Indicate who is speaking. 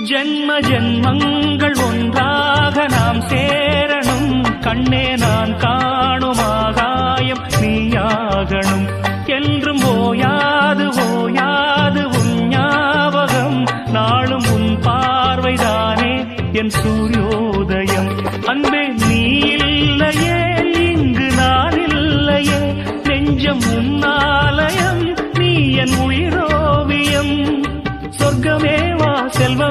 Speaker 1: ஜென்ம ஜென்மங்கள் ஒன்றாக நாம் சேரணும். கண்ணே நான் காணும் ஆகாயம் நீயாகணும். என்றும் ஓயாது ஓயாது உன் ஞாபகம். நாளும் உன் பார்வைதானே என் சூரியோதயம். அன்பே நீ இல்லையே இங்கு நான் இல்லையே. நெஞ்சம் உன்னாலயம் நீ என் உயிரோவியம். சொர்க்கமேவா செல்வ